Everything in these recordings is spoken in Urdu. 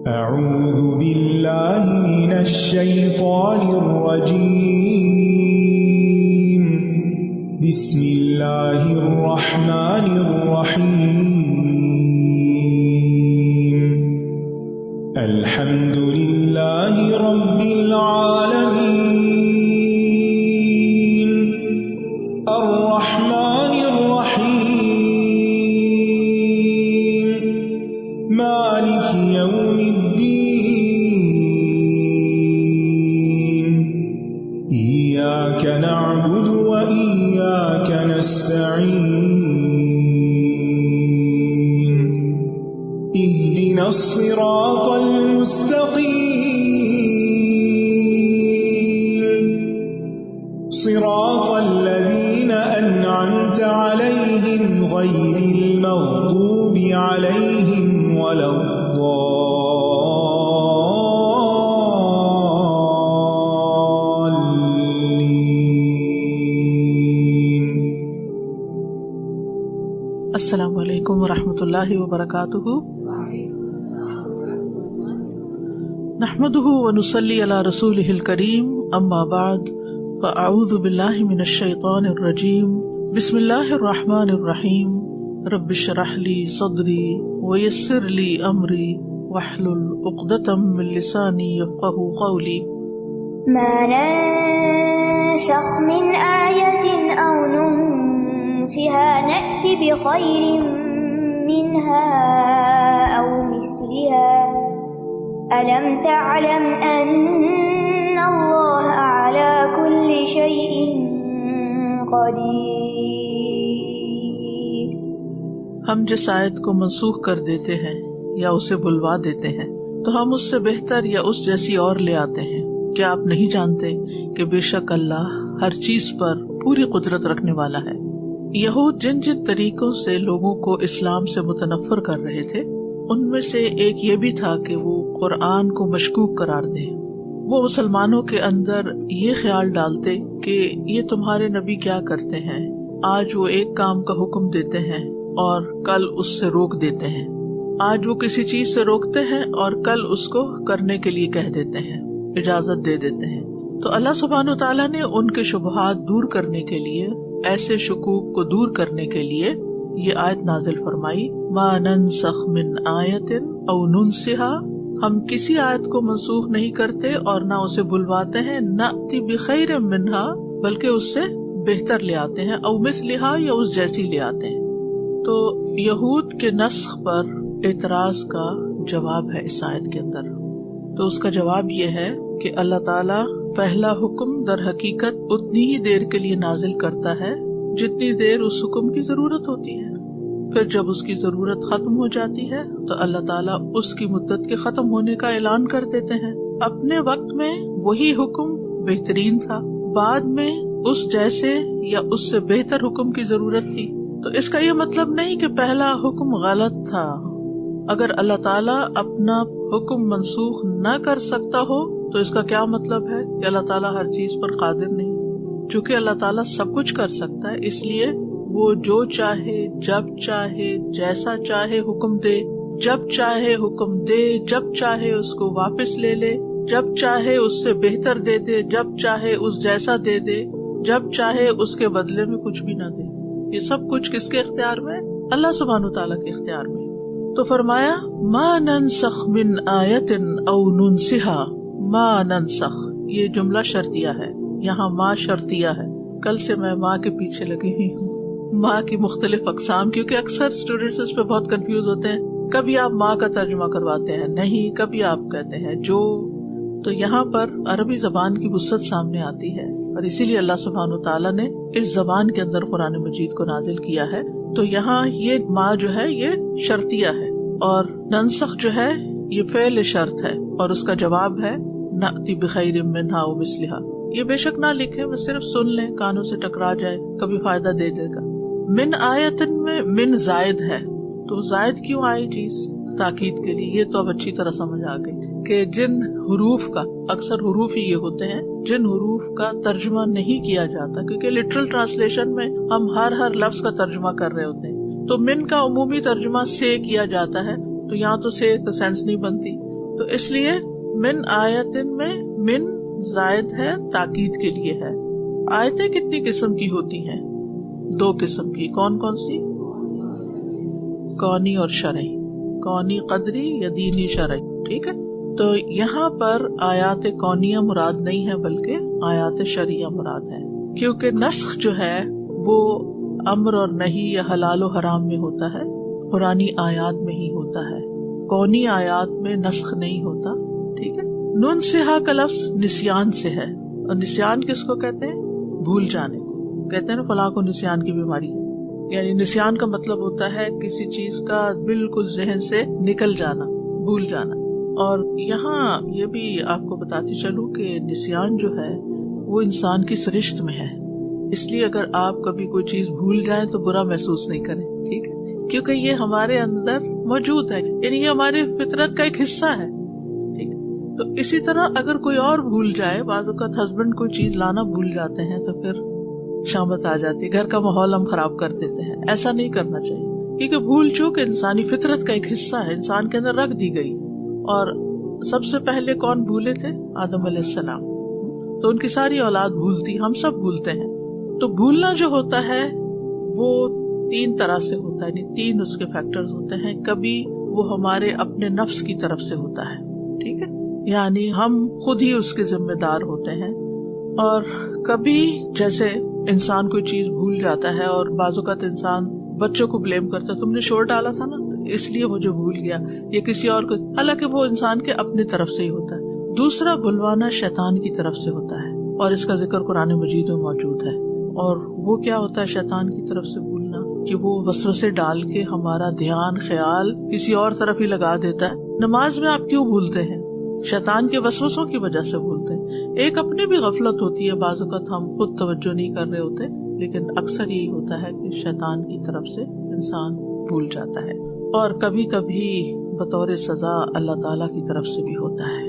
أعوذ بالله من الشيطان الرجيم. بسم الله الرحمن الرحيم. الحمد لله رب العالمين. الرحمن الرحيم. مالك يوم الدين. إياك نعبد وإياك نستعين. اهدنا الصراط المستقيم. صراط الذين أنعمت عليهم غير المغضوب عليهم ولا الضالين. السلام علیکم ورحمۃ اللہ وبرکاتہ. نحمده ونصلي على رسوله الكريم. اما بعد فاعوذ باللہ من الشیطان الرجیم. بسم اللہ الرحمن الرحیم. رب اشرح لي صدری ويسر لي امری واحلل عقدۃ من لسانی يفقهوا قولی. ما ننسخ من آية أو ننسها نأت بخير منها أو مثلها. ألم تعلم أن الله على كل شيء قدير. ہم جس آیت کو منسوخ کر دیتے ہیں یا اسے بلوا دیتے ہیں تو ہم اس سے بہتر یا اس جیسی اور لے آتے ہیں. کیا آپ نہیں جانتے کہ بے شک اللہ ہر چیز پر پوری قدرت رکھنے والا ہے. یہود جن جن طریقوں سے لوگوں کو اسلام سے متنفر کر رہے تھے ان میں سے ایک یہ بھی تھا کہ وہ قرآن کو مشکوک قرار دیں. وہ مسلمانوں کے اندر یہ خیال ڈالتے کہ یہ تمہارے نبی کیا کرتے ہیں، آج وہ ایک کام کا حکم دیتے ہیں اور کل اس سے روک دیتے ہیں. آج وہ کسی چیز سے روکتے ہیں اور کل اس کو کرنے کے لیے کہہ دیتے ہیں، اجازت دے دیتے ہیں. تو اللہ سبحانہ وتعالیٰ نے ان کے شبہات دور کرنے کے لیے، ایسے شکوک کو دور کرنے کے لیے یہ آیت نازل فرمائی. ما ننسخ من آیت او ننسها. ہم کسی آیت کو منسوخ نہیں کرتے اور نہ اسے بلواتے ہیں. نأتی بخیر منہا، بلکہ اس سے بہتر لے آتے ہیں. او مثلہا، یا اس جیسی لے آتے ہیں. تو یہود کے نسخ پر اعتراض کا جواب ہے اس آیت کے اندر. تو اس کا جواب یہ ہے کہ اللہ تعالیٰ پہلا حکم در حقیقت اتنی ہی دیر کے لیے نازل کرتا ہے جتنی دیر اس حکم کی ضرورت ہوتی ہے. پھر جب اس کی ضرورت ختم ہو جاتی ہے تو اللہ تعالیٰ اس کی مدت کے ختم ہونے کا اعلان کر دیتے ہیں. اپنے وقت میں وہی حکم بہترین تھا، بعد میں اس جیسے یا اس سے بہتر حکم کی ضرورت تھی. تو اس کا یہ مطلب نہیں کہ پہلا حکم غلط تھا. اگر اللہ تعالیٰ اپنا حکم منسوخ نہ کر سکتا ہو تو اس کا کیا مطلب ہے کہ اللہ تعالیٰ ہر چیز پر قادر نہیں. چونکہ اللہ تعالیٰ سب کچھ کر سکتا ہے، اس لیے وہ جو چاہے جب چاہے جیسا چاہے حکم دے، جب چاہے حکم دے، جب چاہے اس کو واپس لے لے، جب چاہے اس سے بہتر دے دے، جب چاہے اس جیسا دے دے، جب چاہے اس کے بدلے میں کچھ بھی نہ دے. یہ سب کچھ کس کے اختیار میں؟ اللہ سبحانہ وتعالیٰ کے اختیار میں. تو فرمایا ما ننسخ من آیت او ننسها. ما ننسخ، یہ جملہ شرطیہ ہے، یہاں ما شرطیہ ہے. کل سے میں ماں کے پیچھے لگی ہوئی ہوں. ماں کی مختلف اقسام، کیونکہ اکثر اسٹوڈینٹس اس پہ بہت کنفیوز ہوتے ہیں. کبھی آپ ماں کا ترجمہ کرواتے ہیں نہیں، کبھی آپ کہتے ہیں جو. تو یہاں پر عربی زبان کی وسعت سامنے آتی ہے اور اسی لیے اللہ سبحانہ وتعالیٰ نے اس زبان کے اندر قرآن مجید کو نازل کیا ہے. تو یہاں یہ ماں جو ہے یہ شرطیہ ہے اور ننسخ جو ہے یہ فعل شرط ہے اور اس کا جواب ہے نأتی بخیر منہا و مثلہا. یہ بے شک نہ لکھیں، بس صرف سن لیں، کانوں سے ٹکرا جائے، کبھی فائدہ دے دے گا. من آیتن میں من زائد ہے، تو زائد کیوں آئی چیز؟ تاکید کے لیے. یہ تو اب اچھی طرح سمجھ آ گئی کہ جن حروف کا، اکثر حروف ہی یہ ہوتے ہیں جن حروف کا ترجمہ نہیں کیا جاتا، کیونکہ لٹرل ٹرانسلیشن میں ہم ہر لفظ کا ترجمہ کر رہے ہوتے ہیں. تو من کا عمومی ترجمہ سے کیا جاتا ہے، تو یہاں تو سے سینس نہیں بنتی، تو اس لیے من آیتن میں من زائد ہے، تاکید کے لیے ہے. آیتیں کتنی قسم کی ہوتی ہیں؟ 2 قسم کی. کون کون سی؟ کونی اور شرعی. کونی قدری یا دینی شرعی. ٹھیک ہے. تو یہاں پر آیات کونیہ مراد نہیں ہے بلکہ آیات شرعیہ مراد ہے، کیونکہ نسخ جو ہے وہ امر اور نہی یا حلال و حرام میں ہوتا ہے، قرآنی آیات میں ہی ہوتا ہے. کونی آیات میں نسخ نہیں ہوتا. ٹھیک ہے. نون سہا کا لفظ نسیان سے ہے، اور نسیان کس کو کہتے ہیں؟ بھول جانے کو کہتے ہیں نا، فلاں کو نسیان کی بیماری ہے. یعنی نسیان کا مطلب ہوتا ہے کسی چیز کا بالکل ذہن سے نکل جانا، بھول جانا. اور یہاں یہ بھی آپ کو بتاتی چلوں کہ نسیان جو ہے وہ انسان کی سرشت میں ہے. اس لیے اگر آپ کبھی کوئی چیز بھول جائیں تو برا محسوس نہیں کریں. ٹھیک ہے. کیونکہ یہ ہمارے اندر موجود ہے، یعنی یہ ہماری فطرت کا ایک حصہ ہے. ٹھیک ہے. تو اسی طرح اگر کوئی اور بھول جائے، بعض اوقات ہسبینڈ کوئی چیز لانا بھول جاتے ہیں تو پھر شامت آ جاتی ہے، گھر کا ماحول ہم خراب کر دیتے ہیں. ایسا نہیں کرنا چاہیے، کیونکہ بھول چوک انسانی فطرت کا ایک حصہ ہے، انسان کے اندر رکھ دی گئی. اور سب سے پہلے کون بھولے تھے؟ آدم علیہ السلام. تو ان کی ساری اولاد بھولتی، ہم سب بھولتے ہیں. تو بھولنا جو ہوتا ہے وہ 3 طرح سے ہوتا ہے، یعنی 3 اس کے فیکٹرز ہوتے ہیں. کبھی وہ ہمارے اپنے نفس کی طرف سے ہوتا ہے. ٹھیک ہے. یعنی ہم خود ہی اس کے ذمہ دار ہوتے ہیں. اور کبھی جیسے انسان کوئی چیز بھول جاتا ہے، اور بعض اوقات انسان بچوں کو بلیم کرتا ہے، تم نے شور ڈالا تھا نا اس لیے وہ جو بھول گیا، یا کسی اور کو، حالانکہ وہ انسان کے اپنی طرف سے ہی ہوتا ہے. دوسرا بھلوانا شیطان کی طرف سے ہوتا ہے، اور اس کا ذکر قرآن مجید میں موجود ہے. اور وہ کیا ہوتا ہے شیطان کی طرف سے بھولنا؟ کہ وہ وسوسے ڈال کے ہمارا دھیان خیال کسی اور طرف ہی لگا دیتا ہے. نماز میں آپ کیوں بھولتے ہیں؟ شیطان کے وسوسوں کی وجہ سے بھولتے ہیں. ایک اپنی بھی غفلت ہوتی ہے، بعض اوقات ہم خود توجہ نہیں کر رہے ہوتے، لیکن اکثر یہی ہوتا ہے کہ شیطان کی طرف سے انسان بھول جاتا ہے. اور کبھی کبھی بطور سزا اللہ تعالیٰ کی طرف سے بھی ہوتا ہے.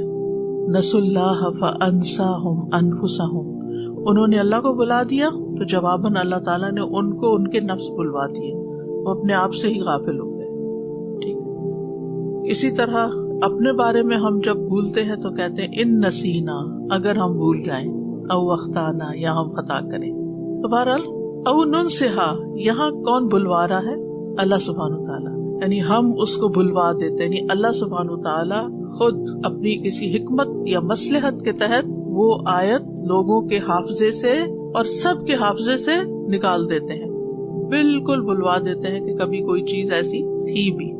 نسوا اللہ فانساہم انفسہم، انہوں نے اللہ کو بلا دیا تو جواباً اللہ تعالیٰ نے ان کو ان کے نفس بلوا دیے، وہ اپنے آپ سے ہی غافل ہو گئے. ٹھیک ہے. اسی طرح اپنے بارے میں ہم جب بھولتے ہیں تو کہتے ہیں ان نسینا، اگر ہم بھول جائیں، او اخطانا، یا ہم خطا کریں. تو بہرحال او ننسہا، یہاں کون بلوا رہا ہے؟ اللہ سبحانہ وتعالیٰ. یعنی ہم اس کو بلوا دیتے، یعنی اللہ سبحانہ وتعالیٰ خود اپنی کسی حکمت یا مصلحت کے تحت وہ آیت لوگوں کے حافظے سے اور سب کے حافظے سے نکال دیتے ہیں، بالکل بلوا دیتے ہیں کہ کبھی کوئی چیز ایسی تھی بھی.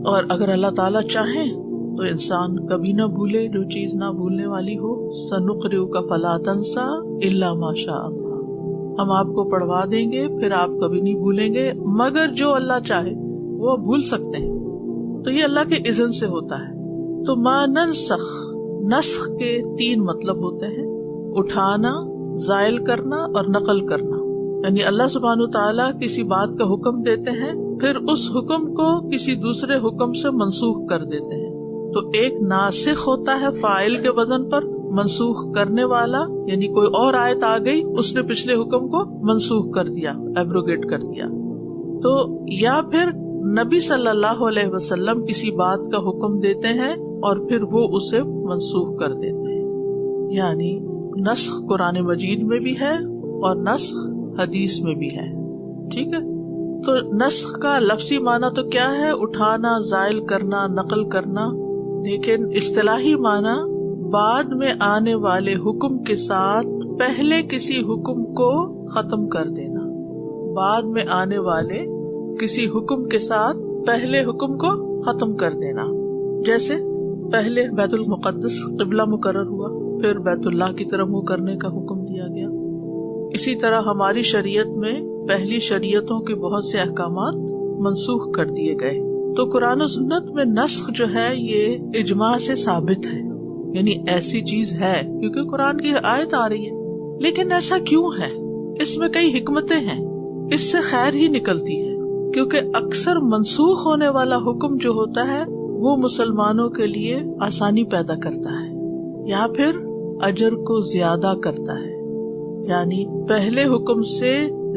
اور اگر اللہ تعالیٰ چاہیں تو انسان کبھی نہ بھولے جو چیز نہ بھولنے والی ہو. سنقرئک فلا تنسى الا ما شاء اللہ، ہم آپ کو پڑھوا دیں گے پھر آپ کبھی نہیں بھولیں گے مگر جو اللہ چاہے وہ بھول سکتے ہیں. تو یہ اللہ کے اذن سے ہوتا ہے. تو ما ننسخ، نسخ کے 3 مطلب ہوتے ہیں: اٹھانا، زائل کرنا اور نقل کرنا. یعنی اللہ سبحانہ تعالیٰ کسی بات کا حکم دیتے ہیں، پھر اس حکم کو کسی دوسرے حکم سے منسوخ کر دیتے ہیں. تو ایک ناسخ ہوتا ہے فاعل کے وزن پر، منسوخ کرنے والا یعنی کوئی اور آیت آ گئی، اس نے پچھلے حکم کو منسوخ کر دیا، ایبروگیٹ کر دیا. تو یا پھر نبی صلی اللہ علیہ وسلم کسی بات کا حکم دیتے ہیں اور پھر وہ اسے منسوخ کر دیتے ہیں. یعنی نسخ قرآن مجید میں بھی ہے اور نسخ حدیث میں بھی ہے. ٹھیک ہے. تو نسخ کا لفظی معنی تو کیا ہے؟ اٹھانا، زائل کرنا، نقل کرنا. لیکن اصطلاحی معنی بعد میں آنے والے حکم کے ساتھ پہلے کسی حکم کو ختم کر دینا. بعد میں آنے والے کسی حکم کے ساتھ پہلے حکم کو ختم کر دینا. جیسے پہلے بیت المقدس قبلہ مقرر ہوا، پھر بیت اللہ کی طرف منہ کرنے کا حکم دیا گیا. اسی طرح ہماری شریعت میں پہلی شریعتوں کے بہت سے احکامات منسوخ کر دیے گئے. تو قرآن و سنت میں نسخ جو ہے یہ اجماع سے ثابت ہے، یعنی ایسی چیز ہے کیونکہ قرآن کی آیت آ رہی ہے. لیکن ایسا کیوں ہے؟ اس میں کئی حکمتیں ہیں. اس سے خیر ہی نکلتی ہے، کیونکہ اکثر منسوخ ہونے والا حکم جو ہوتا ہے وہ مسلمانوں کے لیے آسانی پیدا کرتا ہے یا پھر اجر کو زیادہ کرتا ہے. یعنی پہلے حکم سے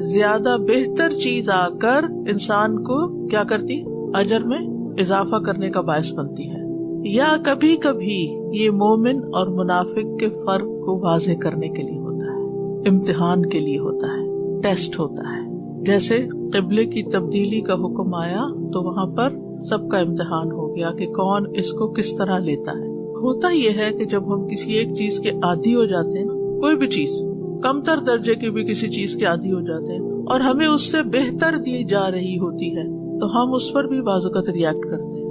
زیادہ بہتر چیز آ کر انسان کو کیا کرتی؟ اجر میں اضافہ کرنے کا باعث بنتی ہے. یا کبھی کبھی یہ مومن اور منافق کے فرق کو واضح کرنے کے لیے ہوتا ہے، امتحان کے لیے ہوتا ہے، ٹیسٹ ہوتا ہے. جیسے قبلے کی تبدیلی کا حکم آیا تو وہاں پر سب کا امتحان ہو گیا کہ کون اس کو کس طرح لیتا ہے. ہوتا یہ ہے کہ جب ہم کسی ایک چیز کے عادی ہو جاتے ہیں نا، کوئی بھی چیز، کم تر درجے کی بھی کسی چیز کے عادی ہو جاتے ہیں اور ہمیں اس سے بہتر دی جا رہی ہوتی ہے تو ہم اس پر بھی بعض اوقات ریئیکٹ کرتے ہیں.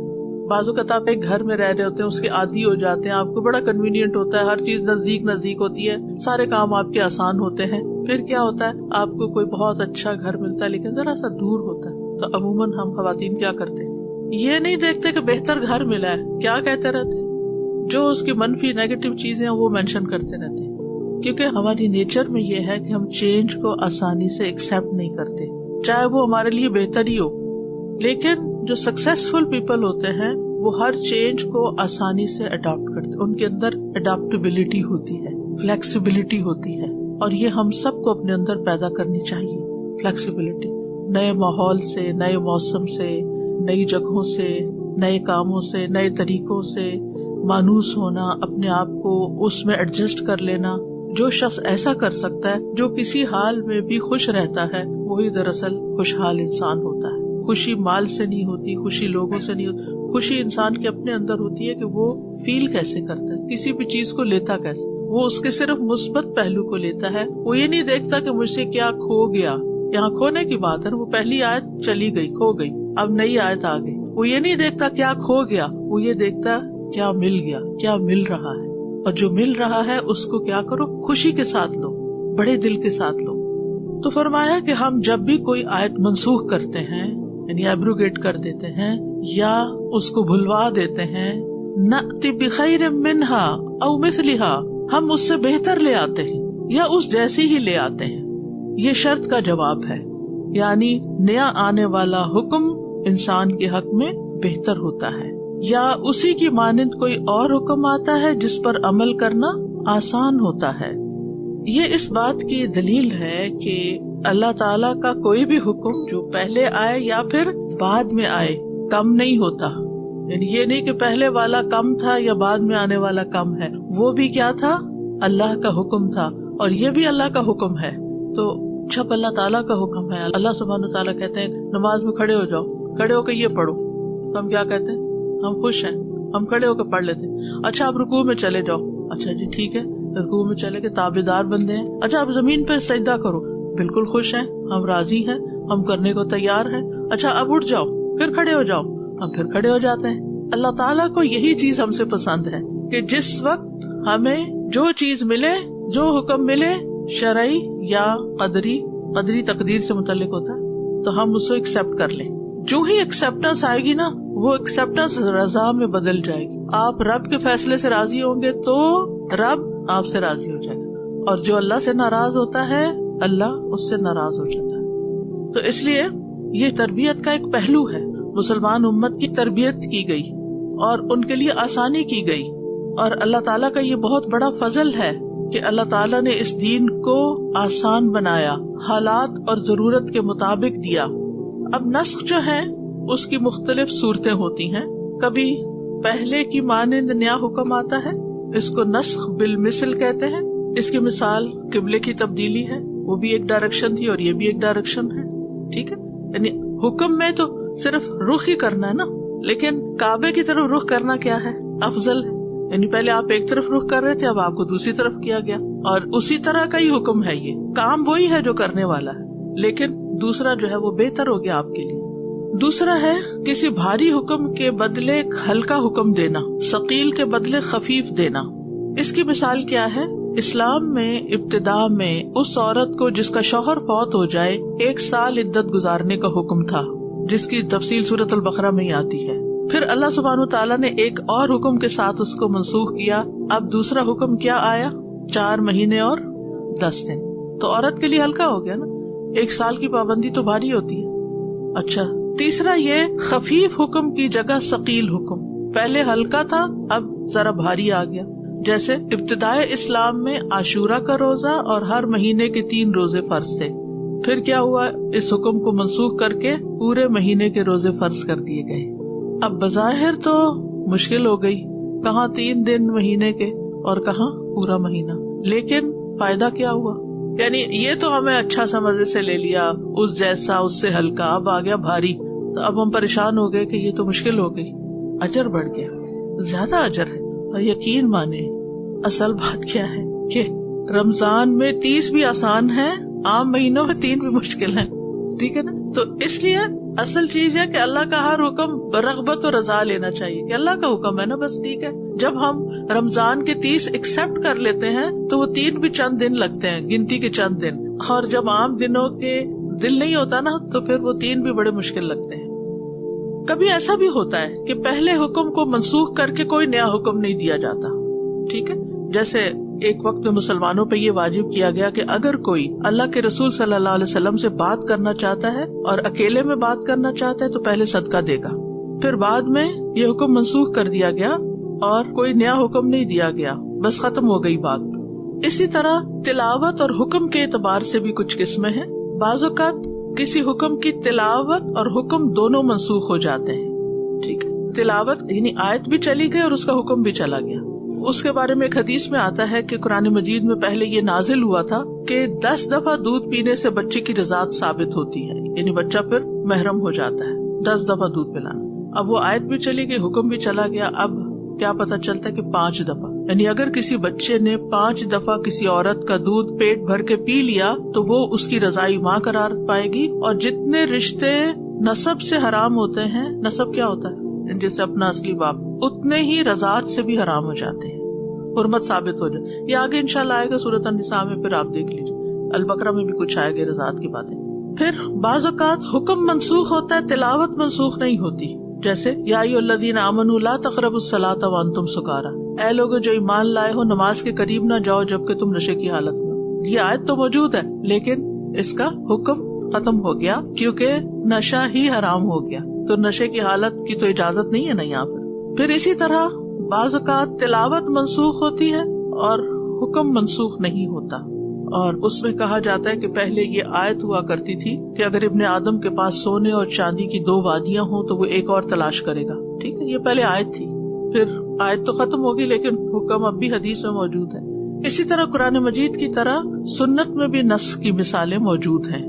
بعض اوقات آپ ایک گھر میں رہ رہے ہوتے ہیں، اس کے عادی ہو جاتے ہیں، آپ کو بڑا کنوینئنٹ ہوتا ہے، ہر چیز نزدیک ہوتی ہے، سارے کام آپ کے آسان ہوتے ہیں. پھر کیا ہوتا ہے، آپ کو کوئی بہت اچھا گھر ملتا ہے لیکن ذرا سا دور ہوتا ہے تو عموماً ہم خواتین کیا کرتے ہیں، یہ نہیں دیکھتے کہ بہتر گھر ملا ہے، کیا کہتے رہتے، جو اس کی منفی نیگیٹو چیزیں ہیں وہ مینشن کرتے رہتے ہیں. کیونکہ ہماری نیچر میں یہ ہے کہ ہم چینج کو آسانی سے ایکسپٹ نہیں کرتے، چاہے وہ ہمارے لیے بہتر ہی ہو. لیکن جو سکسیسفل پیپل ہوتے ہیں وہ ہر چینج کو آسانی سے اڈاپٹ کرتے، ان کے اندر اڈاپٹیبلٹی ہوتی ہے، فلیکسیبلٹی ہوتی ہے، اور یہ ہم سب کو اپنے اندر پیدا کرنی چاہیے. فلیکسیبلٹی نئے ماحول سے، نئے موسم سے، نئی جگہوں سے، نئے کاموں سے، نئے طریقوں سے مانوس ہونا، اپنے آپ کو اس میں ایڈجسٹ کر لینا. جو شخص ایسا کر سکتا ہے، جو کسی حال میں بھی خوش رہتا ہے، وہی دراصل خوشحال انسان ہوتا ہے. خوشی مال سے نہیں ہوتی، خوشی لوگوں سے نہیں ہوتی، خوشی انسان کے اپنے اندر ہوتی ہے کہ وہ فیل کیسے کرتا ہے، کسی بھی چیز کو لیتا کیسے. وہ اس کے صرف مثبت پہلو کو لیتا ہے، وہ یہ نہیں دیکھتا کہ مجھ سے کیا کھو گیا. یہاں کھونے کی بات ہے، وہ پہلی آیت چلی گئی، کھو گئی، اب نئی آیت آ گئی. وہ یہ نہیں دیکھتا کیا کھو گیا، وہ یہ دیکھتا کیا مل گیا، کیا مل رہا ہے. اور جو مل رہا ہے اس کو کیا کرو، خوشی کے ساتھ لو، بڑے دل کے ساتھ لو. تو فرمایا کہ ہم جب بھی کوئی آیت منسوخ کرتے ہیں، یعنی ایبروگیٹ کر دیتے ہیں یا اس کو بھلوا دیتے ہیں، نأتی بخیر منہا او مثلہا، ہم اس سے بہتر لے آتے ہیں یا اس جیسی ہی لے آتے ہیں. یہ شرط کا جواب ہے، یعنی نیا آنے والا حکم انسان کے حق میں بہتر ہوتا ہے، یا اسی کی مانند کوئی اور حکم آتا ہے جس پر عمل کرنا آسان ہوتا ہے. یہ اس بات کی دلیل ہے کہ اللہ تعالیٰ کا کوئی بھی حکم جو پہلے آئے یا پھر بعد میں آئے کم نہیں ہوتا. یعنی یہ نہیں کہ پہلے والا کم تھا یا بعد میں آنے والا کم ہے، وہ بھی کیا تھا، اللہ کا حکم تھا، اور یہ بھی اللہ کا حکم ہے. تو جب اللہ تعالیٰ کا حکم ہے، اللہ سبحانہ وتعالیٰ کہتے ہیں نماز میں کھڑے ہو جاؤ، کھڑے ہو کے یہ پڑھو، تو ہم کیا کہتے ہیں، ہم خوش ہیں، ہم کھڑے ہو کے پڑھ لیتے ہیں. اچھا آپ رکوع میں چلے جاؤ، اچھا جی ٹھیک ہے، رکوع میں چلے کے تابعدار بندے ہیں. اچھا آپ زمین پہ سجدہ کرو، بالکل خوش ہیں، ہم راضی ہیں، ہم کرنے کو تیار ہیں. اچھا اب اٹھ جاؤ، پھر کھڑے ہو جاؤ، ہم پھر کھڑے ہو جاتے ہیں. اللہ تعالیٰ کو یہی چیز ہم سے پسند ہے کہ جس وقت ہمیں جو چیز ملے، جو حکم ملے، شرعی یا قدری تقدیر سے متعلق ہوتا ہے، تو ہم اس کو ایکسپٹ کر لیں. جو ہی ایکسپٹنس آئے گی نا، وہ ایکسپٹنس رضا میں بدل جائے گی. آپ رب کے فیصلے سے راضی ہوں گے تو رب آپ سے راضی ہو جائے گا، اور جو اللہ سے ناراض ہوتا ہے اللہ اس سے ناراض ہو جاتا ہے. تو اس لیے یہ تربیت کا ایک پہلو ہے. مسلمان امت کی تربیت کی گئی اور ان کے لیے آسانی کی گئی، اور اللہ تعالیٰ کا یہ بہت بڑا فضل ہے کہ اللہ تعالیٰ نے اس دین کو آسان بنایا، حالات اور ضرورت کے مطابق دیا. اب نسخ جو ہے اس کی مختلف صورتیں ہوتی ہیں. کبھی پہلے کی مانند نیا حکم آتا ہے، اس کو نسخ بالمثل کہتے ہیں. اس کی مثال قبلے کی تبدیلی ہے، وہ بھی ایک ڈائریکشن تھی اور یہ بھی ایک ڈائریکشن ہے. ٹھیک ہے، یعنی حکم میں تو صرف رخ ہی کرنا ہے نا، لیکن کعبے کی طرف رخ کرنا کیا ہے، افضل ہے. یعنی پہلے آپ ایک طرف رخ کر رہے تھے، اب آپ کو دوسری طرف کیا گیا، اور اسی طرح کا ہی حکم ہے. یہ کام وہی ہے جو کرنے والا ہے، لیکن دوسرا جو ہے وہ بہتر ہو گیا آپ کے لیے. دوسرا ہے کسی بھاری حکم کے بدلے ہلکا حکم دینا، ثقیل کے بدلے خفیف دینا. اس کی مثال کیا ہے، اسلام میں ابتدا میں اس عورت کو جس کا شوہر فوت ہو جائے 1 سال عدت گزارنے کا حکم تھا، جس کی تفصیل سورۃ البقرہ میں ہی آتی ہے. پھر اللہ سبحانہ تعالیٰ نے ایک اور حکم کے ساتھ اس کو منسوخ کیا. اب دوسرا حکم کیا آیا، 4 مہینے اور 10 دن. تو عورت کے لیے ہلکا ہو گیا نا، 1 سال کی پابندی تو بھاری ہوتی ہے. اچھا تیسرا یہ خفیف حکم کی جگہ ثقیل حکم، پہلے ہلکا تھا اب ذرا بھاری آ گیا. جیسے ابتدائے اسلام میں عاشورہ کا روزہ اور ہر مہینے کے 3 روزے فرض تھے. پھر کیا ہوا، اس حکم کو منسوخ کر کے پورے مہینے کے روزے فرض کر دیے گئے. اب بظاہر تو مشکل ہو گئی، کہاں 3 دن مہینے کے اور کہاں پورا مہینہ. لیکن فائدہ کیا ہوا؟ یعنی یہ تو ہمیں اچھا سا مزے سے لے لیا، اس جیسا اس سے ہلکا، اب آ گیا بھاری، تو اب ہم پریشان ہو گئے کہ یہ تو مشکل ہو گئی. اجر بڑھ گیا، زیادہ اجر ہے. اور یقین مانے اصل بات کیا ہے کہ رمضان میں 30 بھی آسان ہے، عام مہینوں میں 3 بھی مشکل ہیں. ٹھیک ہے نا؟ تو اس لیے اصل چیز ہے کہ اللہ کا ہر حکم برغبت اور رضا لینا چاہیے کہ اللہ کا حکم ہے نا، بس ٹھیک ہے. جب ہم رمضان کے 30 ایکسپٹ کر لیتے ہیں تو وہ 3 بھی چند دن لگتے ہیں، گنتی کے چند دن. اور جب عام دنوں کے دل نہیں ہوتا نا تو پھر وہ 3 بھی بڑے مشکل لگتے ہیں. کبھی ایسا بھی ہوتا ہے کہ پہلے حکم کو منسوخ کر کے کوئی نیا حکم نہیں دیا جاتا. ٹھیک ہے، جیسے ایک وقت میں مسلمانوں پہ یہ واجب کیا گیا کہ اگر کوئی اللہ کے رسول صلی اللہ علیہ وسلم سے بات کرنا چاہتا ہے اور اکیلے میں بات کرنا چاہتا ہے تو پہلے صدقہ دے گا. پھر بعد میں یہ حکم منسوخ کر دیا گیا اور کوئی نیا حکم نہیں دیا گیا، بس ختم ہو گئی بات. اسی طرح تلاوت اور حکم کے اعتبار سے بھی کچھ قسمیں ہیں. بعض اوقات کسی حکم کی تلاوت اور حکم دونوں منسوخ ہو جاتے ہیں. ٹھیک ہے، تلاوت یعنی آیت بھی چلی گئی اور اس کا حکم بھی چلا گیا. اس کے بارے میں ایک حدیث میں آتا ہے کہ قرآن مجید میں پہلے یہ نازل ہوا تھا کہ 10 دفعہ دودھ پینے سے بچے کی رضاعت ثابت ہوتی ہے، یعنی بچہ پھر محرم ہو جاتا ہے 10 دفعہ دودھ پلانا. اب وہ آیت بھی چلی گئی، حکم بھی چلا گیا. اب کیا پتا چلتا ہے کہ 5 دفعہ، یعنی اگر کسی بچے نے 5 دفعہ کسی عورت کا دودھ پیٹ بھر کے پی لیا تو وہ اس کی رضائی ماں قرار پائے گی. اور جتنے رشتے نسب سے حرام ہوتے ہیں، نسب کیا ہوتا ہے جیسے اپنا اصلی باپ، اتنے ہی رضاعت سے بھی حرام ہو جاتے ہیں، حرمت ثابت ہو جائے. یہ آگے انشاءاللہ آئے گا سورۃ النساء میں، پھر آپ دیکھ لیجیے. البقرہ میں بھی کچھ آئے گا رضاعت کی باتیں. پھر بعض اوقات حکم منسوخ ہوتا ہے، تلاوت منسوخ نہیں ہوتی. جیسے یا ایھا الذین آمنوا لا تقربوا الصلاۃ وانتم سکارا، اے لوگو جو ایمان لائے ہو نماز کے قریب نہ جاؤ جبکہ تم نشے کی حالت میں. یہ آیت تو موجود ہے لیکن اس کا حکم ختم ہو گیا کیونکہ نشہ ہی حرام ہو گیا، تو نشے کی حالت کی تو اجازت نہیں ہے نا یہاں پر. پھر اسی طرح بعض اوقات تلاوت منسوخ ہوتی ہے اور حکم منسوخ نہیں ہوتا. اور اس میں کہا جاتا ہے کہ پہلے یہ آیت ہوا کرتی تھی کہ اگر ابن آدم کے پاس سونے اور چاندی کی 2 وادیاں ہوں تو وہ ایک اور تلاش کرے گا. ٹھیک ہے، یہ پہلے آیت تھی، پھر آیت تو ختم ہوگی لیکن حکم اب بھی حدیث میں موجود ہے. اسی طرح قرآن مجید کی طرح سنت میں بھی نسخ کی مثالیں موجود ہیں.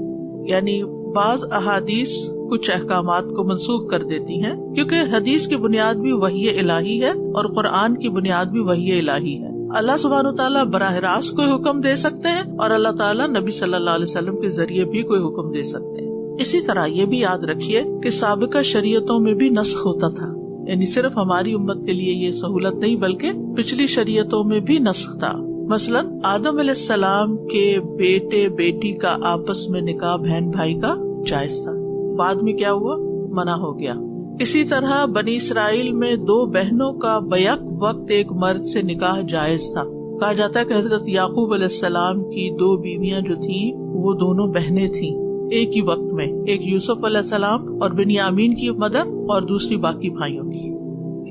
یعنی بعض احادیث کچھ احکامات کو منسوخ کر دیتی ہیں کیونکہ حدیث کی بنیاد بھی وحی الہی ہے اور قرآن کی بنیاد بھی وحی الہی ہے. اللہ سبحانہ وتعالیٰ براہ راست کوئی حکم دے سکتے ہیں اور اللہ تعالیٰ نبی صلی اللہ علیہ وسلم کے ذریعے بھی کوئی حکم دے سکتے ہیں. اسی طرح یہ بھی یاد رکھیے کہ سابقہ شریعتوں میں بھی نسخ ہوتا تھا، یعنی صرف ہماری امت کے لیے یہ سہولت نہیں بلکہ پچھلی شریعتوں میں بھی نسخ تھا. مثلاً آدم علیہ السلام کے بیٹے بیٹی کا آپس میں نکاح بہن بھائی کا جائز تھا، بعد میں کیا ہوا؟ منع ہو گیا. اسی طرح بنی اسرائیل میں 2 بہنوں کا بیک وقت ایک مرد سے نکاح جائز تھا. کہا جاتا ہے کہ حضرت یعقوب علیہ السلام کی 2 بیویاں جو تھیں وہ دونوں بہنیں تھیں ایک ہی وقت میں، ایک یوسف علیہ السلام اور بنیامین کی مدر اور دوسری باقی بھائیوں کی.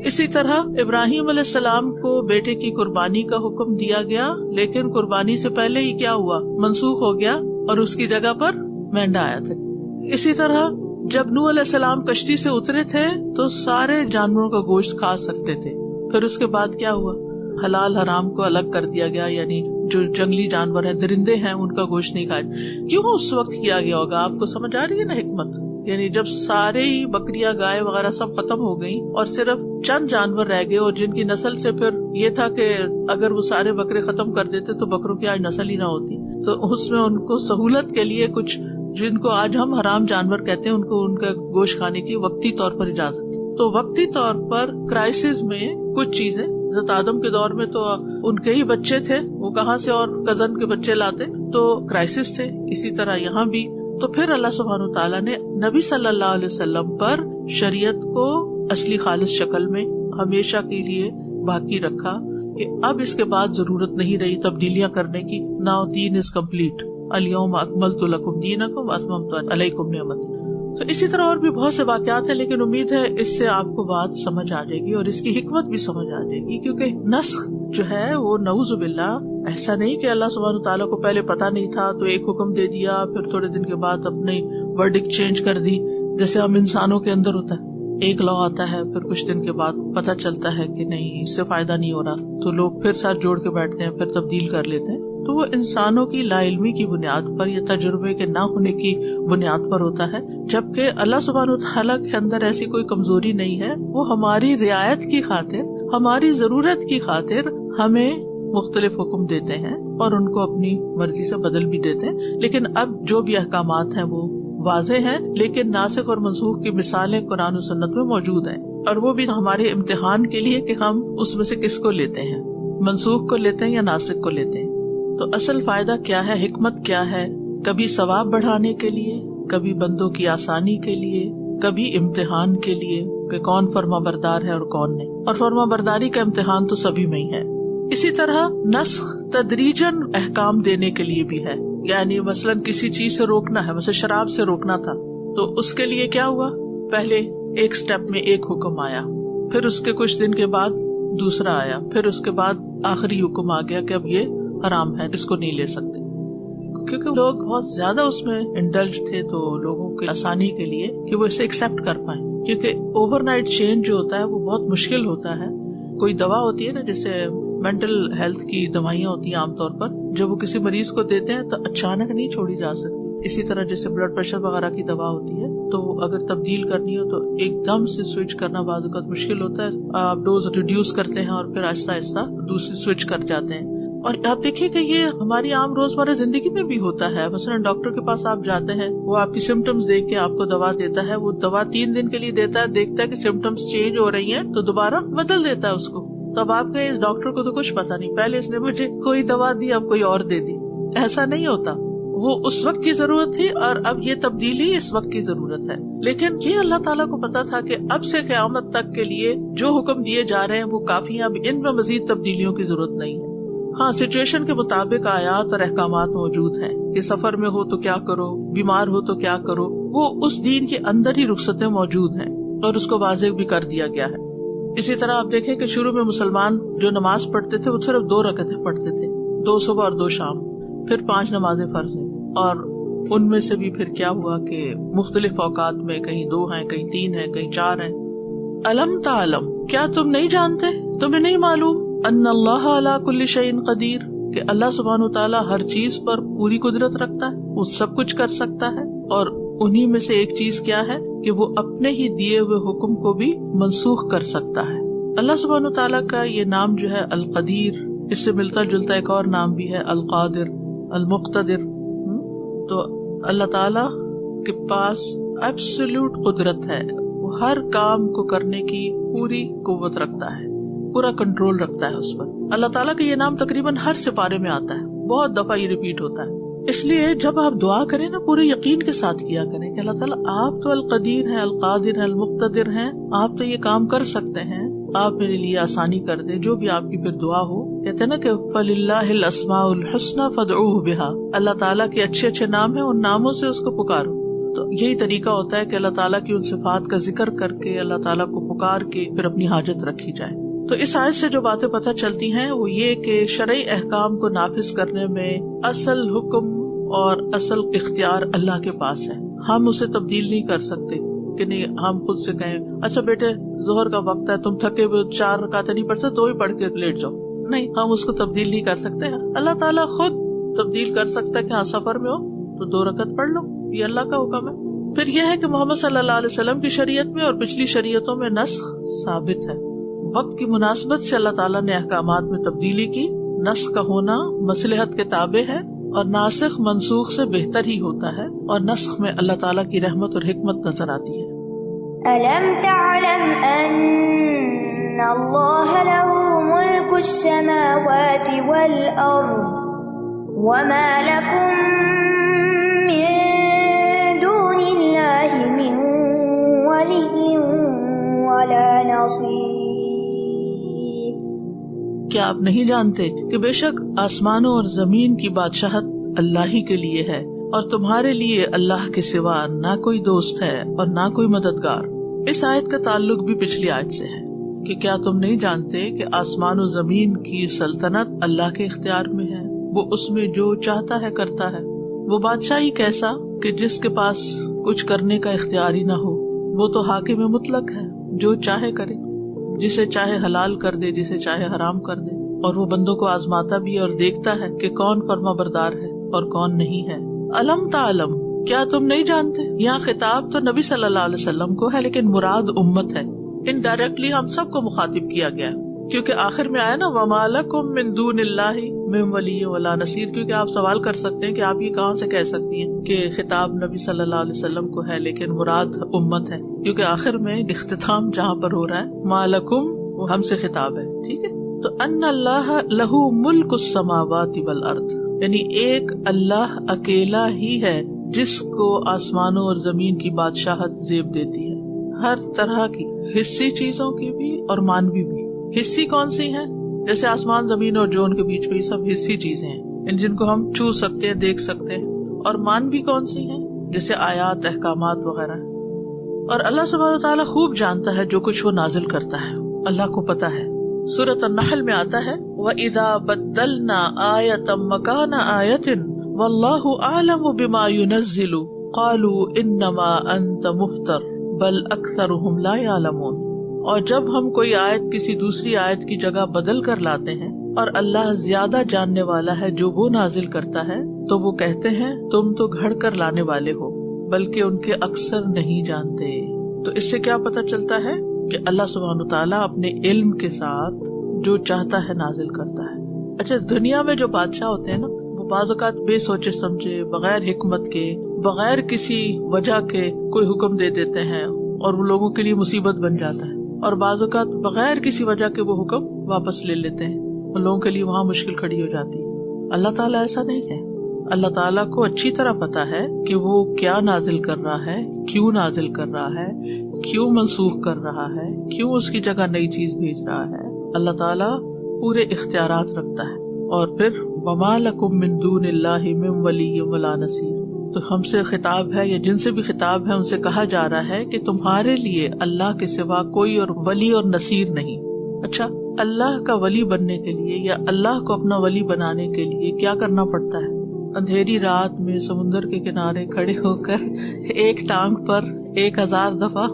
اسی طرح ابراہیم علیہ السلام کو بیٹے کی قربانی کا حکم دیا گیا لیکن قربانی سے پہلے ہی کیا ہوا؟ منسوخ ہو گیا اور اس کی جگہ پر مینڈا آیا تھا. اسی طرح جب نوح علیہ السلام کشتی سے اترے تھے تو سارے جانوروں کا گوشت کھا سکتے تھے، پھر اس کے بعد کیا ہوا؟ حلال حرام کو الگ کر دیا گیا، یعنی جو جنگلی جانور ہیں، درندے ہیں، ان کا گوشت نہیں کھایا. کیوں اس وقت کیا گیا ہوگا؟ آپ کو سمجھ آ رہی ہے نا حکمت؟ یعنی جب سارے ہی بکریاں گائے وغیرہ سب ختم ہو گئی اور صرف چند جانور رہ گئے اور جن کی نسل سے پھر یہ تھا کہ اگر وہ سارے بکرے ختم کر دیتے تو بکروں کی آج نسل ہی نہ ہوتی، تو اس میں ان کو سہولت کے لیے کچھ جن کو آج ہم حرام جانور کہتے ہیں ان کو ان کا گوشت کھانے کی وقتی طور پر اجازت تھی. تو وقتی طور پر کرائسس میں کچھ چیزیں، حضرت آدم کے دور میں تو ان کے ہی بچے تھے، وہ کہاں سے اور کزن کے بچے لاتے، تو کرائسس تھے. اسی طرح یہاں بھی تو پھر اللہ سبحانہ وتعالیٰ نے نبی صلی اللہ علیہ وسلم پر شریعت کو اصلی خالص شکل میں ہمیشہ کے لیے باقی رکھا کہ اب اس کے بعد ضرورت نہیں رہی تبدیلیاں کرنے کی. ناؤ دین از کمپلیٹ، الیوم اکملت لکم دینکم واتممت علیکم نعمتی. تو اسی طرح اور بھی بہت سے واقعات ہیں لیکن امید ہے اس سے آپ کو بات سمجھ آ جائے گی اور اس کی حکمت بھی سمجھ آ جائے گی. کیونکہ نسخ جو ہے وہ نعوذ باللہ ایسا نہیں کہ اللہ سبحانہ تعالیٰ کو پہلے پتا نہیں تھا تو ایک حکم دے دیا پھر تھوڑے دن کے بعد اپنی ورڈکٹ چینج کر دی، جیسے ہم انسانوں کے اندر ہوتا ہے. ایک لا آتا ہے، پھر کچھ دن کے بعد پتہ چلتا ہے کہ نہیں اس سے فائدہ نہیں ہو رہا، تو لوگ پھر ساتھ جوڑ کے بیٹھتے ہیں، پھر تبدیل کر لیتے ہیں. تو وہ انسانوں کی لا علمی کی بنیاد پر یا تجربے کے نہ ہونے کی بنیاد پر ہوتا ہے، جبکہ اللہ سبحانہ وتعالیٰ کے اندر ایسی کوئی کمزوری نہیں ہے. وہ ہماری رعایت کی خاطر، ہماری ضرورت کی خاطر ہمیں مختلف حکم دیتے ہیں اور ان کو اپنی مرضی سے بدل بھی دیتے ہیں. لیکن اب جو بھی احکامات ہیں وہ واضح ہیں، لیکن ناسخ اور منسوخ کی مثالیں قرآن و سنت میں موجود ہیں، اور وہ بھی ہمارے امتحان کے لیے کہ ہم اس میں سے کس کو لیتے ہیں، منسوخ کو لیتے ہیں یا ناسخ کو لیتے ہیں. تو اصل فائدہ کیا ہے، حکمت کیا ہے؟ کبھی ثواب بڑھانے کے لیے، کبھی بندوں کی آسانی کے لیے، کبھی امتحان کے لیے کہ کون فرما بردار ہے اور کون نہیں. اور فرما برداری کا امتحان تو سبھی میں ہی ہے. اسی طرح نسخ تدریجاً احکام دینے کے لیے بھی ہے. یعنی مثلاً کسی چیز سے روکنا ہے، مثلا شراب سے روکنا تھا، تو اس کے لیے کیا ہوا، پہلے ایک سٹیپ میں ایک حکم آیا، پھر اس کے کچھ دن کے بعد دوسرا آیا، پھر اس کے بعد آخری حکم آ گیا کہ اب یہ حرام ہے، اس کو نہیں لے سکتے. کیونکہ لوگ بہت زیادہ اس میں انڈلج تھے، تو لوگوں کی آسانی کے لیے کہ وہ اسے ایکسپٹ کر پائیں. کیونکہ اوور نائٹ چینج جو ہوتا ہے وہ بہت مشکل ہوتا ہے. کوئی دوا ہوتی ہے نا، جیسے مینٹل ہیلتھ کی دوائیاں ہوتی ہیں عام طور پر، جب وہ کسی مریض کو دیتے ہیں تو اچانک نہیں چھوڑی جا سکتی. اسی طرح جیسے بلڈ پریشر وغیرہ کی دوا ہوتی ہے، تو اگر تبدیل کرنی ہو تو ایک دم سے سوئچ کرنا بعض اوقات مشکل ہوتا ہے. آپ ڈوز ریڈیوس کرتے ہیں اور پھر آہستہ آہستہ دوسری سوئچ کر جاتے ہیں. اور آپ دیکھیے کہ یہ ہماری عام روزمرہ زندگی میں بھی ہوتا ہے. مثلا ڈاکٹر کے پاس آپ جاتے ہیں، وہ آپ کی سمٹمز دیکھ کے آپ کو دوا دیتا ہے. وہ دوا 3 دن کے لیے دیتا ہے، دیکھتا ہے کہ سمٹمز چینج ہو رہی ہیں تو دوبارہ بدل دیتا ہے اس کو. تو اب آپ کے اس ڈاکٹر کو تو کچھ پتا نہیں، پہلے اس نے مجھے کوئی دوا دی، اب کوئی اور دے دی. ایسا نہیں ہوتا. وہ اس وقت کی ضرورت تھی اور اب یہ تبدیلی اس وقت کی ضرورت ہے. لیکن یہ اللہ تعالیٰ کو پتا تھا کہ اب سے قیامت تک کے لیے جو حکم دیے جا رہے ہیں وہ کافی ہیں، اب ان میں مزید تبدیلیوں کی ضرورت نہیں ہے. ہاں، سچویشن کے مطابق آیات اور احکامات موجود ہیں کہ سفر میں ہو تو کیا کرو، بیمار ہو تو کیا کرو. وہ اس دین کے اندر ہی رخصتیں موجود ہیں اور اس کو واضح بھی کر دیا گیا ہے. اسی طرح آپ دیکھیں کہ شروع میں مسلمان جو نماز پڑھتے تھے وہ صرف 2 رکعتیں پڑھتے تھے، 2 صبح اور 2 شام. پھر 5 نمازیں فرض ہیں، اور ان میں سے بھی پھر کیا ہوا کہ مختلف اوقات میں کہیں 2 ہیں، کہیں 3 ہیں، کہیں 4 ہیں. الم تعلم، کیا تم نہیں جانتے، تمہیں نہیں معلوم، ان اللہ علی کل شیء قدیر، کہ اللہ سبحانہ وتعالیٰ ہر چیز پر پوری قدرت رکھتا ہے، وہ سب کچھ کر سکتا ہے. اور انہی میں سے ایک چیز کیا ہے کہ وہ اپنے ہی دیے ہوئے حکم کو بھی منسوخ کر سکتا ہے. اللہ سبحانہ وتعالیٰ کا یہ نام جو ہے القدیر، اس سے ملتا جلتا ایک اور نام بھی ہے القادر، المقتدر. تو اللہ تعالیٰ کے پاس ایبسولوٹ قدرت ہے، وہ ہر کام کو کرنے کی پوری قوت رکھتا ہے، پورا کنٹرول رکھتا ہے اس پر. اللہ تعالیٰ کا یہ نام تقریباً ہر سپارے میں آتا ہے، بہت دفعہ یہ ریپیٹ ہوتا ہے. اس لیے جب آپ دعا کریں نا، پورے یقین کے ساتھ کیا کریں کہ اللہ تعالیٰ آپ تو القدیر ہیں، القادر ہیں، المقتدر ہیں، آپ تو یہ کام کر سکتے ہیں، آپ میرے لیے آسانی کر دیں. جو بھی آپ کی پھر دعا ہو، کہتے ہیں نا کہ فَلِلَّهِ الْأَسْمَاءُ الْحُسْنَى فَادْعُوهُ بِهَا، اللہ تعالیٰ کے اچھے اچھے نام ہیں، ان ناموں سے اس کو پکارو. تو یہی طریقہ ہوتا ہے کہ اللہ تعالیٰ کی ان صفات کا ذکر کر کے اللہ تعالیٰ کو پکار کے پھر اپنی حاجت رکھی جائے. تو اس آیت سے جو باتیں پتہ چلتی ہیں وہ یہ کہ شرعی احکام کو نافذ کرنے میں اصل حکم اور اصل اختیار اللہ کے پاس ہے. ہم اسے تبدیل نہیں کر سکتے کہ نہیں ہم خود سے کہیں اچھا بیٹے ظہر کا وقت ہے، تم تھکے ہوئے 4 رکعتیں نہیں پڑھ سکتے، 2 ہی پڑھ کے لیٹ جاؤ. نہیں، ہم اس کو تبدیل نہیں کر سکتے. اللہ تعالیٰ خود تبدیل کر سکتا ہے کہ ہاں سفر میں ہو تو 2 رکعت پڑھ لو، یہ اللہ کا حکم ہے. پھر یہ ہے کہ محمد صلی اللہ علیہ وسلم کی شریعت میں اور پچھلی شریعتوں میں نسخ ثابت ہے. وقت کی مناسبت سے اللہ تعالیٰ نے احکامات میں تبدیلی کی. نسخ کا ہونا مصلحت کے تابع ہے اور ناسخ منسوخ سے بہتر ہی ہوتا ہے، اور نسخ میں اللہ تعالیٰ کی رحمت اور حکمت نظر آتی ہے. أَلَمْ تَعْلَمْ أَنَّ اللَّهَ لَهُ مُلْكُ السَّمَاوَاتِ وَالْأَرْضِ وَمَا لَكُم مِّن دُونِ اللَّهِ مِن وَلِيٍّ وَلَا نَصِيرٍ. کیا آپ نہیں جانتے کہ بے شک آسمانوں اور زمین کی بادشاہت اللہ ہی کے لیے ہے، اور تمہارے لیے اللہ کے سوا نہ کوئی دوست ہے اور نہ کوئی مددگار. اس آیت کا تعلق بھی پچھلی آیت سے ہے کہ کیا تم نہیں جانتے کہ آسمان و زمین کی سلطنت اللہ کے اختیار میں ہے، وہ اس میں جو چاہتا ہے کرتا ہے. وہ بادشاہی کیسا کہ جس کے پاس کچھ کرنے کا اختیار ہی نہ ہو، وہ تو حاکم مطلق ہے، جو چاہے کرے، جسے چاہے حلال کر دے، جسے چاہے حرام کر دے، اور وہ بندوں کو آزماتا بھی اور دیکھتا ہے کہ کون فرما بردار ہے اور کون نہیں ہے۔ الم تعلم، کیا تم نہیں جانتے؟ یہاں خطاب تو نبی صلی اللہ علیہ وسلم کو ہے، لیکن مراد امت ہے، انڈائریکٹلی ہم سب کو مخاطب کیا گیا، کیونکہ آخر میں آیا نا وَمَا لَكُم مِّن دُونِ اللَّهِ مِن وَلِيٍّ وَلَا نَصِيرٍ، کیونکہ آپ سوال کر سکتے ہیں کہ آپ یہ کہاں سے کہہ سکتی ہیں کہ خطاب نبی صلی اللہ علیہ وسلم کو ہے لیکن مراد امت ہے، کیونکہ آخر میں اختتام جہاں پر ہو رہا ہے مَا لَكُم، وہ ہم سے خطاب ہے، ٹھیک ہے۔ تو ان اللہ لہو ملک السماوات والارض، یعنی ایک اللہ اکیلا ہی ہے جس کو آسمانوں اور زمین کی بادشاہت زیب دیتی ہے، ہر طرح کی، حصی چیزوں کی بھی اور مانوی بھی۔ حصی کون سی ہیں؟ جیسے آسمان زمین اور جو ان کے بیچ میں، یہ سب حصی چیزیں ہیں جن کو ہم چھو سکتے ہیں، دیکھ سکتے ہیں۔ اور مانوی کون سی ہیں؟ جیسے آیات، احکامات وغیرہ۔ اور اللہ سبحانہ وتعالیٰ خوب جانتا ہے جو کچھ وہ نازل کرتا ہے، اللہ کو پتا ہے۔ سورۃ النحل میں آتا ہے وَإِذَا بَدَّلْنَا آیَةً مَّكَانَ آیَةٍ وَاللَّهُ أَعْلَمُ بِمَا يُنَزِّلُ قَالُوا إِنَّمَا أَنتَ مُفْتَرٍ بَلْ أَكْثَرُهُمْ لَا يَعْلَمُونَ۔ اور جب ہم کوئی آیت کسی دوسری آیت کی جگہ بدل کر لاتے ہیں اور اللہ زیادہ جاننے والا ہے جو وہ نازل کرتا ہے، تو وہ کہتے ہیں تم تو گھڑ کر لانے والے ہو، بلکہ ان کے اکثر نہیں جانتے۔ تو اس سے کیا پتہ چلتا ہے کہ اللہ سبحانہ وتعالیٰ اپنے علم کے ساتھ جو چاہتا ہے نازل کرتا ہے۔ اچھا، دنیا میں جو بادشاہ ہوتے ہیں نا، وہ بعض اوقات بے سوچے سمجھے، بغیر حکمت کے، بغیر کسی وجہ کے کوئی حکم دے دیتے ہیں اور وہ لوگوں کے لیے مصیبت بن جاتا ہے، اور بعض اوقات بغیر کسی وجہ کے وہ حکم واپس لے لیتے ہیں، ان لوگوں کے لیے وہاں مشکل کھڑی ہو جاتی ہے۔ اللہ تعالیٰ ایسا نہیں ہے، اللہ تعالیٰ کو اچھی طرح پتا ہے کہ وہ کیا نازل کر رہا ہے، کیوں نازل کر رہا ہے، کیوں منسوخ کر رہا ہے، کیوں اس کی جگہ نئی چیز بھیج رہا ہے۔ اللہ تعالیٰ پورے اختیارات رکھتا ہے۔ اور پھر وَمَا لَكُم مِّن دُونِ اللَّهِ مِن وَلِيٍّ وَلَا نَصِيرٍ، تو ہم سے خطاب ہے یا جن سے بھی خطاب ہے ان سے کہا جا رہا ہے کہ تمہارے لیے اللہ کے سوا کوئی اور ولی اور نصیر نہیں۔ اچھا، اللہ کا ولی بننے کے لیے یا اللہ کو اپنا ولی بنانے کے لیے کیا کرنا پڑتا ہے؟ اندھیری رات میں سمندر کے کنارے کھڑے ہو کر ایک ٹانگ پر 1000 دفعہ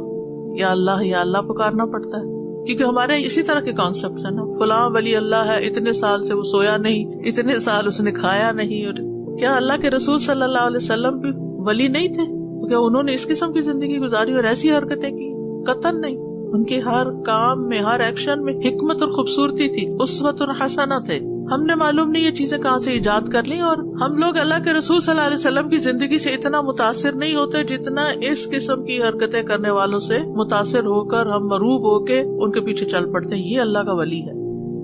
یا اللہ پکارنا پڑتا ہے، کیونکہ ہمارے اسی طرح کے کانسیپٹ ہیں نا، فلاں ولی اللہ ہے، اتنے سال سے وہ سویا نہیں، اتنے سال اس نے کھایا نہیں۔ اور کیا اللہ کے رسول صلی اللہ علیہ وسلم بھی ولی نہیں تھے؟ کیا انہوں نے اس قسم کی زندگی گزاری اور ایسی حرکتیں کی؟ قطعاً نہیں، ان کے ہر کام میں، ہر ایکشن میں حکمت اور خوبصورتی تھی، اسوۃ حسنہ تھے۔ ہم نے معلوم نہیں یہ چیزیں کہاں سے ایجاد کر لی، اور ہم لوگ اللہ کے رسول صلی اللہ علیہ وسلم کی زندگی سے اتنا متاثر نہیں ہوتے جتنا اس قسم کی حرکتیں کرنے والوں سے متاثر ہو کر ہم مروب ہو کے ان کے پیچھے چل پڑتے ہیں۔ یہ اللہ کا ولی ہے۔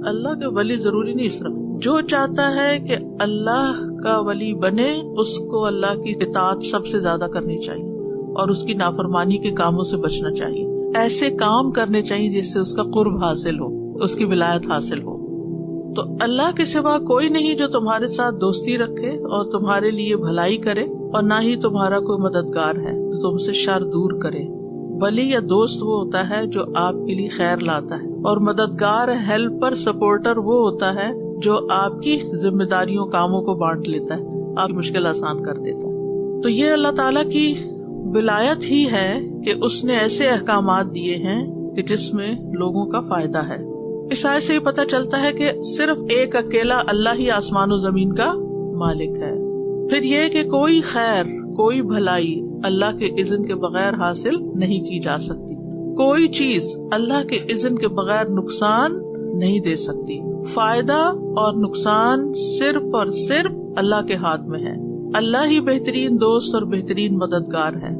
اللہ کے ولی ضروری نہیں اس طرح، جو چاہتا ہے کہ اللہ کا ولی بنے اس کو اللہ کی اطاعت سب سے زیادہ کرنی چاہیے اور اس کی نافرمانی کے کاموں سے بچنا چاہیے، ایسے کام کرنے چاہیے جس سے اس کا قرب حاصل ہو، اس کی ولایت حاصل ہو۔ تو اللہ کے سوا کوئی نہیں جو تمہارے ساتھ دوستی رکھے اور تمہارے لیے بھلائی کرے، اور نہ ہی تمہارا کوئی مددگار ہے جو تم سے شر دور کرے۔ ولی یا دوست وہ ہوتا ہے جو آپ کے لیے خیر لاتا ہے، اور مددگار، ہیلپر، سپورٹر وہ ہوتا ہے جو آپ کی ذمہ داریوں، کاموں کو بانٹ لیتا ہے، آپ کی مشکل آسان کر دیتا ہے۔ تو یہ اللہ تعالیٰ کی ولایت ہی ہے کہ اس نے ایسے احکامات دیے ہیں کہ جس میں لوگوں کا فائدہ ہے۔ اس آیت سے یہ پتہ چلتا ہے کہ صرف ایک اکیلا اللہ ہی آسمان و زمین کا مالک ہے۔ پھر یہ کہ کوئی خیر، کوئی بھلائی اللہ کے اذن کے بغیر حاصل نہیں کی جا سکتی، کوئی چیز اللہ کے اذن کے بغیر نقصان نہیں دے سکتی۔ فائدہ اور نقصان صرف اور صرف اللہ کے ہاتھ میں ہے۔ اللہ ہی بہترین دوست اور بہترین مددگار ہے۔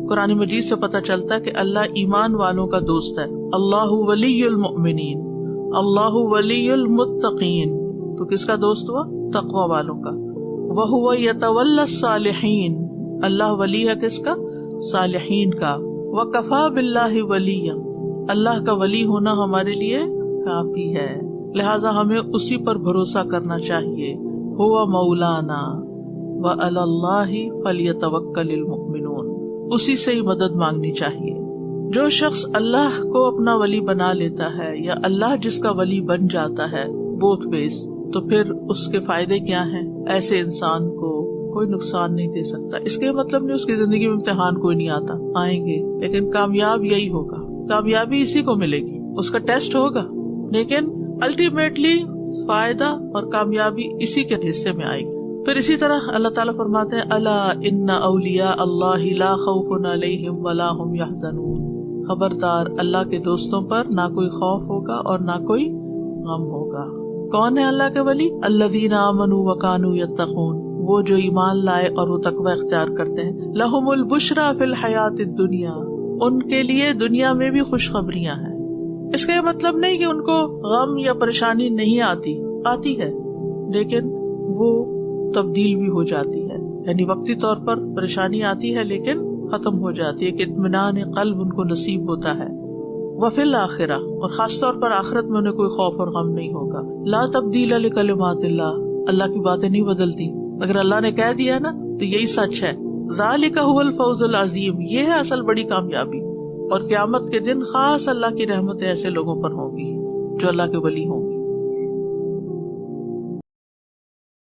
قرآن مجید سے پتہ چلتا ہے کہ اللہ ایمان والوں کا دوست ہے۔ اللہ ولی المؤمنین، اللہ ولی المتقین، تو کس کا دوست ہوا؟ تقوی والوں کا۔ وہو یتولی الصالحین، اللہ ولی ہے کس کا؟ صالحین کا۔ وکفی باللہ ولیٰ، اللہ کا ولی ہونا ہمارے لیے کافی ہے، لہذا ہمیں اسی پر بھروسہ کرنا چاہیے۔ ہوا مولانا وعلی اللہ فلیتوکل المؤمنون، اسی سے ہی مدد مانگنی چاہیے۔ جو شخص اللہ کو اپنا ولی بنا لیتا ہے یا اللہ جس کا ولی بن جاتا ہے بوتھ بیس، تو پھر اس کے فائدے کیا ہیں؟ ایسے انسان کو کوئی نقصان نہیں دے سکتا۔ اس کے مطلب نہیں اس کی زندگی میں امتحان کوئی نہیں آتا، آئیں گے، لیکن کامیاب یہی ہوگا کامیابی اسی کو ملے گی، اس کا ٹیسٹ ہوگا، لیکن الٹیمیٹلی فائدہ اور کامیابی اسی کے حصے میں آئے گی۔ پھر اسی طرح اللہ تعالیٰ فرماتے ہیں الا ان اولیاء اللہ لا خوف علیہم ولا هم یحزنون، خبردار اللہ کے دوستوں پر نہ کوئی خوف ہوگا اور نہ کوئی غم ہوگا۔ کون ہے اللہ کے ولی؟ الذین آمنوا وکانوا یتقون، وہ جو ایمان لائے اور وہ تقوی اختیار کرتے ہیں۔ لہم البشریٰ فی الحیات الدنیا، ان کے لیے دنیا میں بھی خوشخبریاں ہیں۔ اس کا یہ مطلب نہیں کہ ان کو غم یا پریشانی نہیں آتی ہے، لیکن وہ تبدیل بھی ہو جاتی ہے، یعنی وقتی طور پر پریشانی آتی ہے لیکن ختم ہو جاتی ہے، کہ اطمینان قلب ان کو نصیب ہوتا ہے۔ وفی الآخرہ، اور خاص طور پر آخرت میں انہیں کوئی خوف اور غم نہیں ہوگا۔ لا تبدیل لکلمات اللہ، اللہ کی باتیں نہیں بدلتی، اگر اللہ نے کہہ دیا نا تو یہی سچ ہے۔ ذالک هو الفوز العظیم، یہ ہے اصل بڑی کامیابی، اور قیامت کے دن خاص اللہ کی رحمتیں ایسے لوگوں پر ہوں گی جو اللہ کے ولی ہوں گے۔